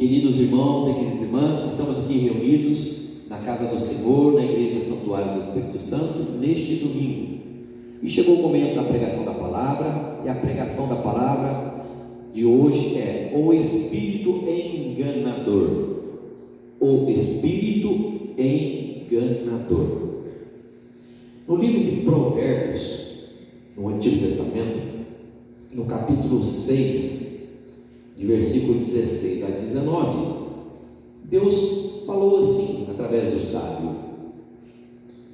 Queridos irmãos e queridas irmãs, estamos aqui reunidos na casa do Senhor, na Igreja Santuário do Espírito Santo, neste domingo. E chegou o momento da pregação da palavra, e a pregação da palavra de hoje é o Espírito Enganador. O Espírito Enganador. No livro de Provérbios, no Antigo Testamento, no capítulo 6, de versículo 16 a 19, Deus falou assim, através do sábio: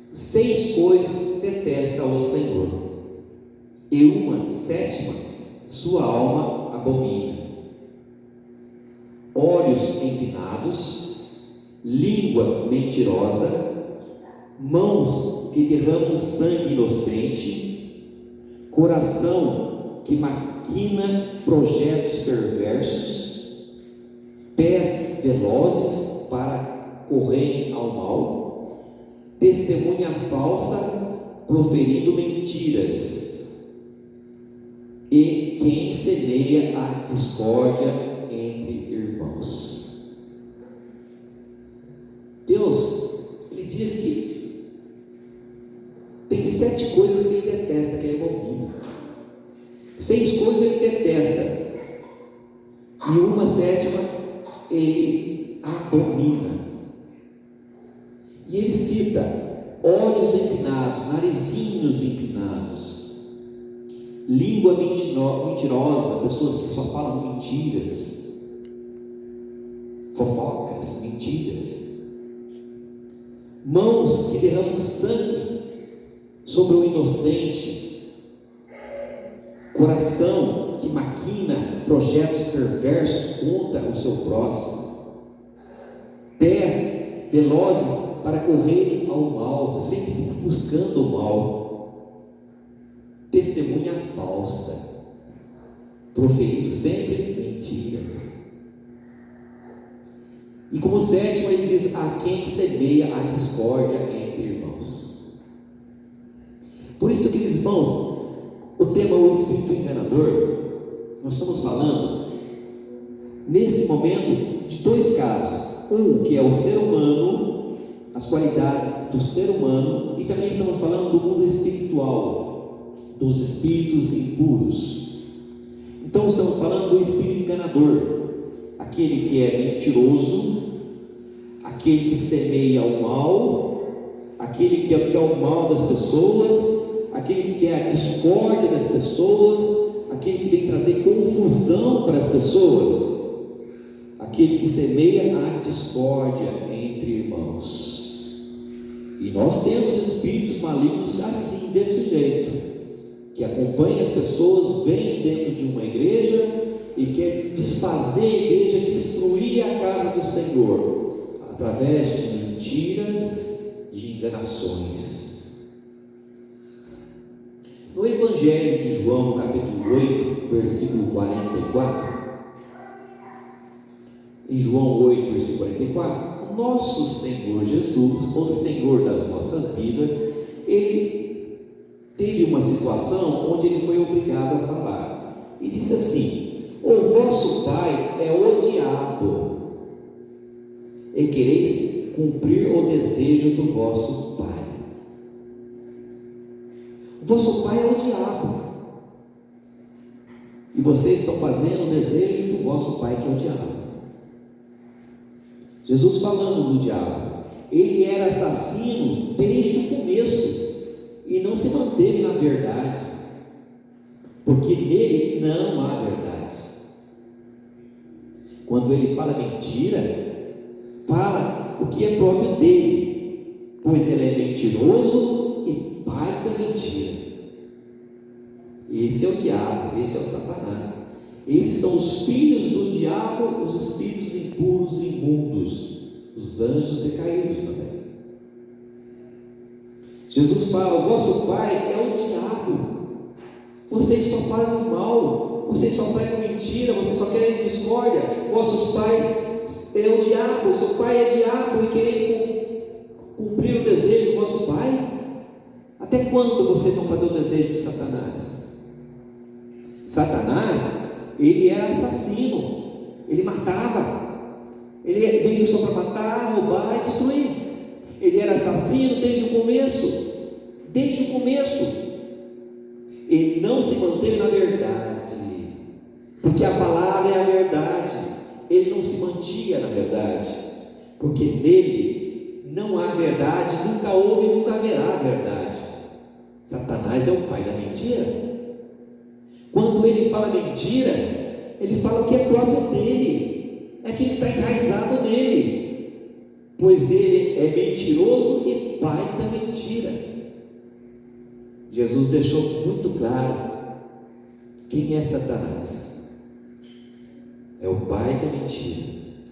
6 coisas detesta o Senhor, e uma sétima sua alma abomina: olhos empinados, língua mentirosa, mãos que derramam sangue inocente, coração que maquina projetos perversos, pés velozes para correrem ao mal, testemunha falsa proferindo mentiras, e quem semeia a discórdia entre irmãos. Deus, Ele diz que tem 7 coisas que Ele detesta, que Ele abomina. 6 coisas Ele detesta, e uma sétima Ele abomina. E Ele cita olhos empinados, narizinhos empinados, língua mentirosa, pessoas que só falam mentiras, fofocas, mentiras, mãos que derramam sangue sobre o inocente, coração que maquina projetos perversos contra o seu próximo, pés velozes para correrem ao mal, sempre buscando o mal, testemunha falsa, proferindo sempre mentiras. E como sétimo ele diz: a quem semeia a discórdia entre irmãos. Por isso, queridos irmãos, o tema é o Espírito Enganador. Nós estamos falando nesse momento de 2 casos: um que é o ser humano, as qualidades do ser humano, e também estamos falando do mundo espiritual, dos espíritos impuros. Então estamos falando do espírito enganador, aquele que é mentiroso, aquele que semeia o mal, aquele que quer o mal das pessoas, aquele que quer a discórdia das pessoas, aquele que vem trazer confusão para as pessoas, aquele que semeia a discórdia entre irmãos. E nós temos espíritos malignos assim, desse jeito, que acompanham as pessoas, vêm dentro de uma igreja e quer desfazer a igreja, destruir a casa do Senhor, através de mentiras, de enganações. No Evangelho de João, capítulo 8, versículo 44, em João 8, versículo 44, nosso Senhor Jesus, o Senhor das nossas vidas, Ele teve uma situação onde Ele foi obrigado a falar, e disse assim: o vosso pai é o diabo, e quereis cumprir o desejo do vosso pai. O vosso pai é o diabo, e vocês estão fazendo o desejo do vosso pai, que é o diabo. Jesus falando do diabo, ele era assassino desde o começo, e não se manteve na verdade, porque nele não há verdade. Quando ele fala mentira, fala o que é próprio dele, pois ele é mentiroso e pai da mentira. Esse é o diabo, esse é o Satanás. Esses são os filhos do diabo, os espíritos impuros e imundos, os anjos decaídos também. Jesus fala: o vosso pai é o diabo, vocês só fazem mal, vocês só pregam mentira, vocês só querem discórdia. Vossos pais é o diabo, seu pai é diabo, e quereis cumprir o desejo do vosso pai. Até quando vocês vão fazer o desejo de Satanás? Satanás, ele era assassino, ele matava, Ele veio só para matar, roubar e destruir. Ele era assassino desde o começo. Desde o começo. Ele não se manteve na verdade, porque a palavra é a verdade. Ele não se mantinha na verdade, porque nele não há verdade, nunca houve e nunca haverá verdade. Satanás é o pai da mentira. Quando ele fala mentira, ele fala o que é próprio dele, é aquilo que está enraizado nele, pois ele é mentiroso e pai da mentira. Jesus deixou muito claro quem é Satanás. É o pai da mentira,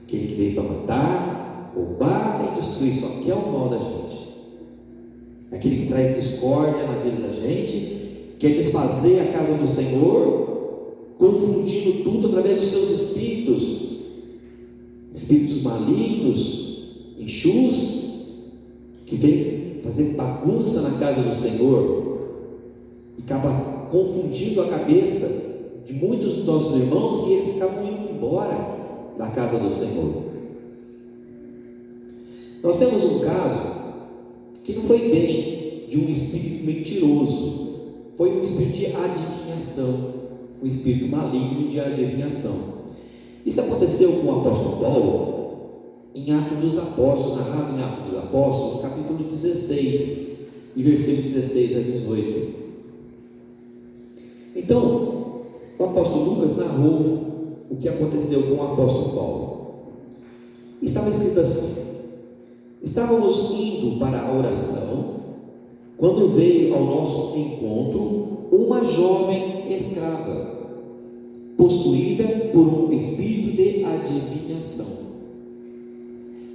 aquele que veio para matar, roubar e destruir, só quer o mal da gente, aquele que traz discórdia na vida da gente, quer desfazer a casa do Senhor, confundindo tudo através dos seus espíritos malignos, enxus, que vem fazer bagunça na casa do Senhor, e acaba confundindo a cabeça de muitos dos nossos irmãos, e eles acabam indo embora da casa do Senhor. Nós temos um caso que não foi bem de um espírito mentiroso, foi um espírito de adivinhação, um espírito maligno de adivinhação. Isso aconteceu com o apóstolo Paulo em Atos dos Apóstolos, narrado em Atos dos Apóstolos, capítulo 16, e versículo 16 a 18. Então, o apóstolo Lucas narrou o que aconteceu com o apóstolo Paulo. Estava escrito assim: estávamos indo para a oração, quando veio ao nosso encontro uma jovem escrava, possuída por um espírito de adivinhação.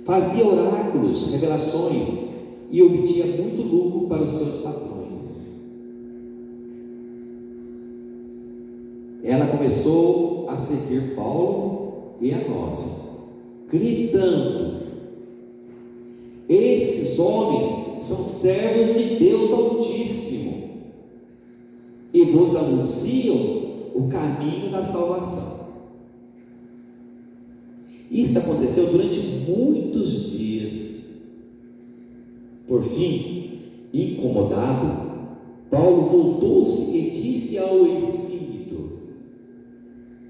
Fazia oráculos, revelações, e obtinha muito lucro para os seus patrões. Ela começou a seguir Paulo e a nós, gritando: esses homens são servos de Deus Altíssimo e vos anunciam o caminho da salvação. Isso aconteceu durante muitos dias. Por fim, incomodado, Paulo voltou-se e disse ao Espírito: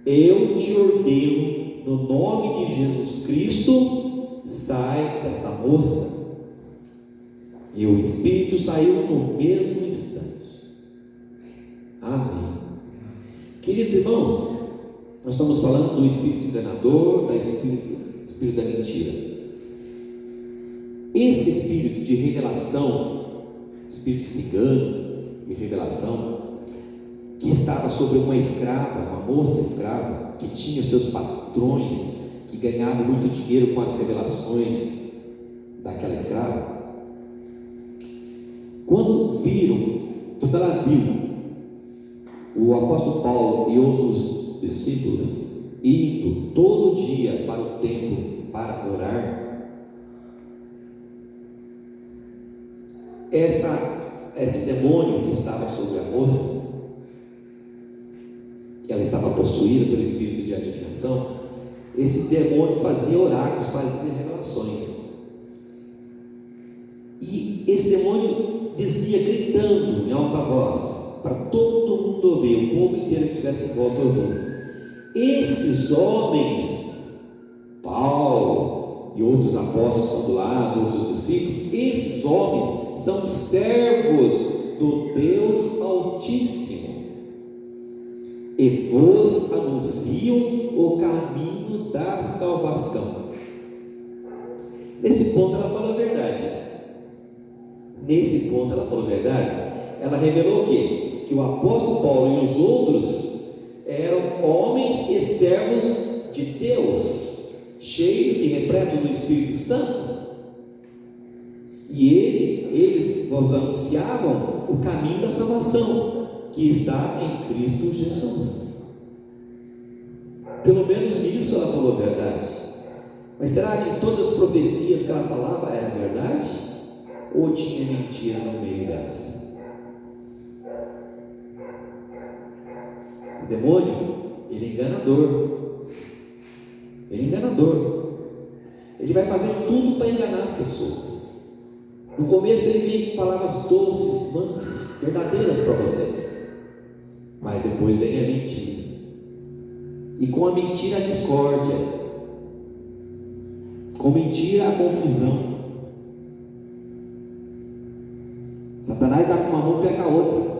eu te ordeno, no nome de Jesus Cristo, sai desta moça. E o Espírito saiu no mesmo instante. Amém. Queridos irmãos, nós estamos falando do espírito enganador, do espírito da mentira. Esse espírito de revelação, espírito cigano de revelação, que estava sobre uma escrava, uma moça escrava, que tinha os seus patrões, que ganhavam muito dinheiro com as revelações daquela escrava. Quando ela viu o apóstolo Paulo e outros discípulos indo todo dia para o templo para orar, esse demônio que estava sobre a moça, ela estava possuída pelo espírito de adivinhação, esse demônio fazia oráculos, fazia revelações, e esse demônio dizia, gritando em alta voz, para todo mundo ouvir, o povo inteiro que estivesse em volta ouvir: esses homens, Paulo e outros apóstolos que estão do lado, outros discípulos, esses homens são servos do Deus Altíssimo e vos anunciam o caminho da salvação. Nesse ponto ela falou a verdade. Ela revelou o quê? Que o apóstolo Paulo e os outros eram homens e servos de Deus, cheios e repletos do Espírito Santo, e eles vos anunciavam o caminho da salvação, que está em Cristo Jesus. Pelo menos nisso ela falou a verdade. Mas será que todas as profecias que ela falava eram verdade? Ou tinha mentira no meio delas? O demônio, ele é enganador. Ele vai fazer tudo para enganar as pessoas. No começo ele vem com palavras doces, mansas, verdadeiras para vocês, mas depois vem a mentira, e com a mentira a discórdia, com mentira a confusão. Satanás dá com uma mão e pega a outra.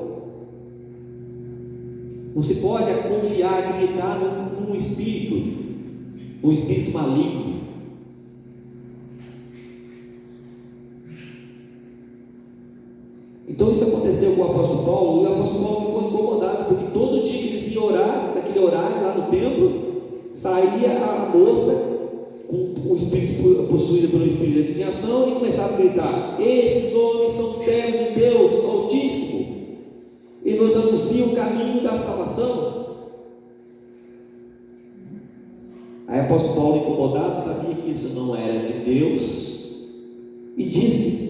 Não se pode confiar, acreditar num espírito maligno. Então isso aconteceu com o apóstolo Paulo, e o apóstolo Paulo ficou incomodado, porque todo dia que eles iam orar, naquele horário lá no templo, saía a moça com o espírito possuído pelo espírito de adivinhação e começava a gritar: esses homens são servos de Deus Altíssimo e nos anunciam o caminho da salvação. Aí o apóstolo Paulo, incomodado, sabia que isso não era de Deus, e disse: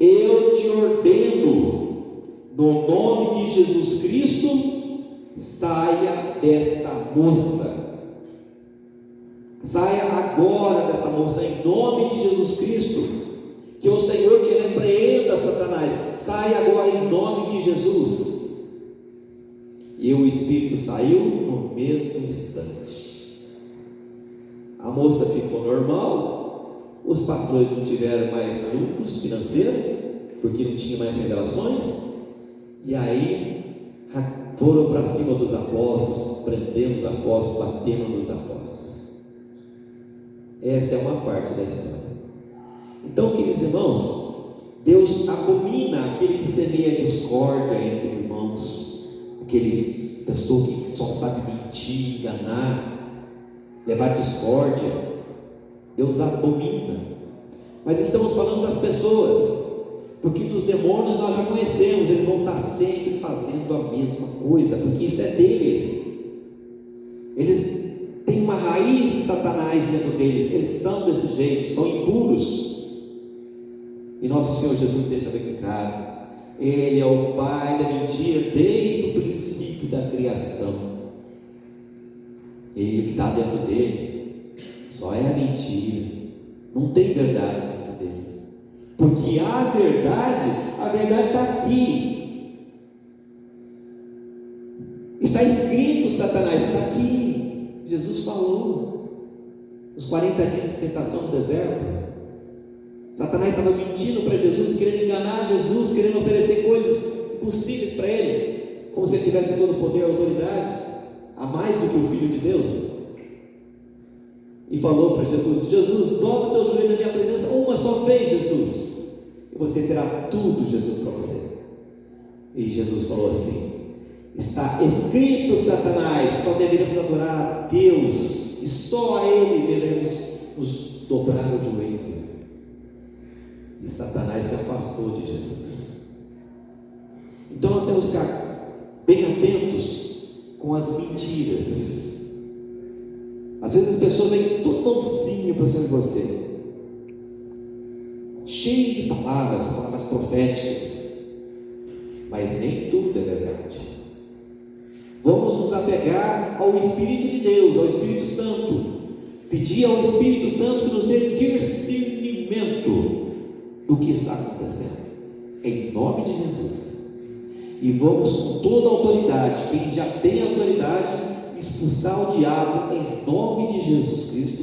eu te ordeno, no nome de Jesus Cristo, saia desta moça. Saia agora desta moça, em nome de Jesus Cristo. Que o Senhor te repreenda, Satanás. Saia agora em nome de Jesus. E o espírito saiu no mesmo instante. A moça ficou normal. Os patrões não tiveram mais lucros financeiros, porque não tinha mais revelações. E aí foram para cima dos apóstolos, prendendo os apóstolos, batendo nos apóstolos. Essa é uma parte da história. Então, queridos irmãos, Deus abomina aquele que semeia discórdia entre irmãos, aqueles pessoas que só sabem mentir, enganar, levar discórdia. Deus abomina. Mas estamos falando das pessoas, porque dos demônios nós já conhecemos, eles vão estar sempre fazendo a mesma coisa, porque isso é deles. Eles têm uma raiz de Satanás dentro deles, eles são desse jeito, são impuros. E nosso Senhor Jesus deixa bem claro: Ele é o pai da mentira desde o princípio da criação. E o que está dentro dele só é a mentira, não tem verdade dentro dele, porque a verdade está aqui, está escrito. Satanás está aqui. Jesus falou nos 40 dias de tentação no deserto. Satanás estava mentindo para Jesus, querendo enganar Jesus, querendo oferecer coisas impossíveis para ele, como se ele tivesse todo o poder e autoridade, a mais do que o Filho de Deus. E falou para Jesus: Jesus, dobra o teu joelho na minha presença uma só vez, Jesus, e você terá tudo, Jesus, para você. E Jesus falou assim: está escrito, Satanás, só deveremos adorar a Deus, e só a Ele devemos nos dobrar o joelho. E Satanás se afastou de Jesus. Então nós temos que ficar bem atentos com as mentiras. Às vezes as pessoas vêm tudo mansinho para cima de você, cheio de palavras proféticas, mas nem tudo é verdade. Vamos nos apegar ao Espírito de Deus, ao Espírito Santo, pedir ao Espírito Santo que nos dê discernimento do que está acontecendo, em nome de Jesus. E vamos com toda a autoridade, quem já tem autoridade, expulsar o diabo em nome de Jesus Cristo.